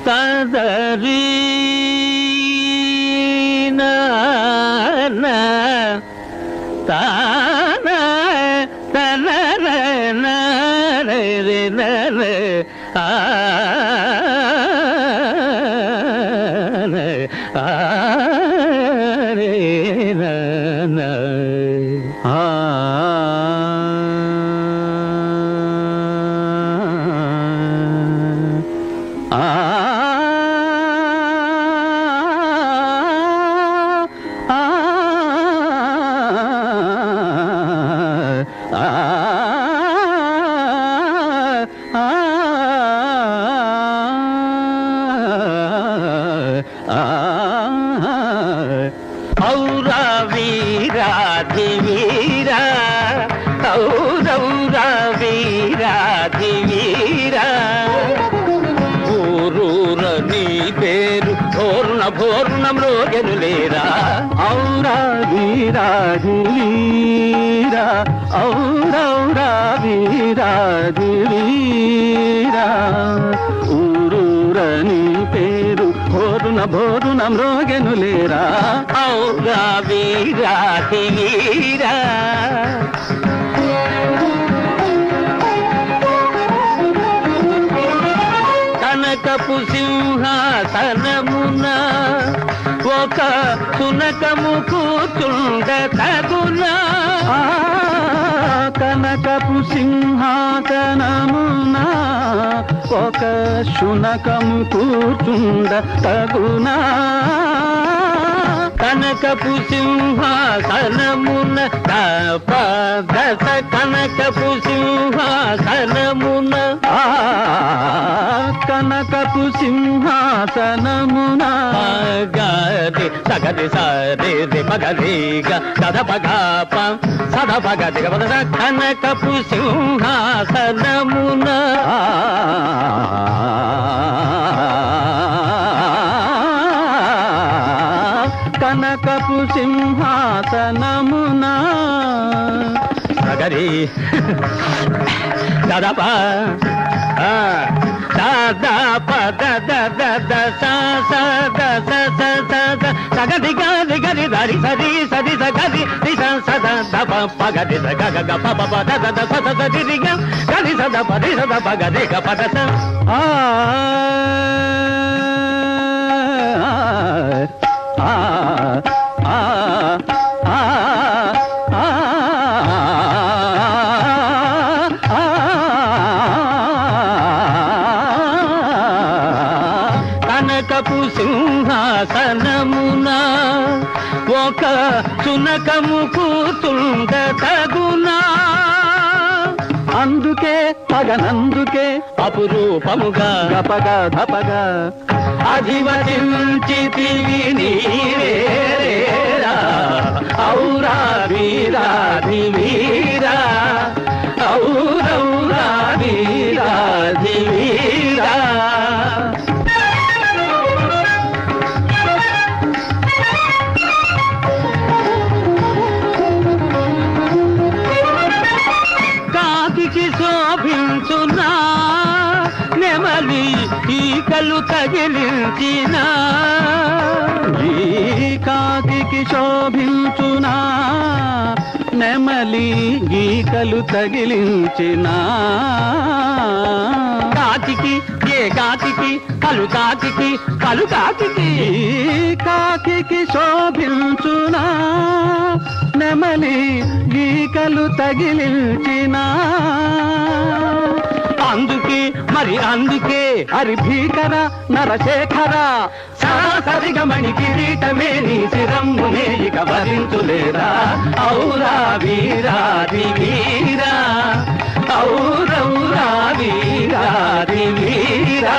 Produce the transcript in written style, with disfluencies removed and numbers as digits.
తదరి తాన తనర నర ఔరా వీరాధి వీరా ఔరౌరా వీరాధి వీరా ఊరూర నీ పేరు భోర్ణ భోర్ణంలోగెను లేరా ఔరా వీరాధి వీరా ఔరౌరా వీరాధి వీరా ఊరూర నీ పేరు భోరున భోరున మ్రోగెను లేరా ఔరా వీరాధి వీరా కనకపు సింహాసనమున ఒక సునకము కూర్చుండ తగునా కనకపు సింహాసనమున ఒక శునకము కూర్చుండ తగునా కనకపు సింహాసనమున దశ కనకపు సింహాసనమున కనకపు సింహాసనమున గది సగది సరి పగరిగ సద పగప సద పగది కనకపు సింహాసనమున కనకపు సింహాసనమున సగరి దదప da pa da da da da sa sa da sa sa sa sa sa ga di ga di ga di da di sa di sa ga di sa sa da da pa pa ga di sa ga ga pa pa pa da da da sa sa di di ga di sa da pa ga di ga pa da sa కనకపు సింహాసనమున ఒక సునకము కూర్చుండ తగునా అందుకే పగనందుకే అపురూపముగా గపగా ధపగా అధివసించితివి నీవేరా ఔరా వీరాధి వీరా ఔరౌరా వీరాధి వీరా శోభించునా నెమలి ఈకలు తగిలించిన ఈ కాకి శోభించునా నెమలి ఈకలు తగిలించిన కాకి ఏ కాకి కలు కాకి కలు కాకి కాకి శోభించునా నెమలి ఈకలు తగిలించిన అందుకే మరి అందుకే హరి భీకర నరశేఖర సరిగమణి కిరీటమే నీ శిరమ్మునే ఇక వరించులేరా ఔరా వీరాది వీరా ఔరౌరా వీరాది వీరా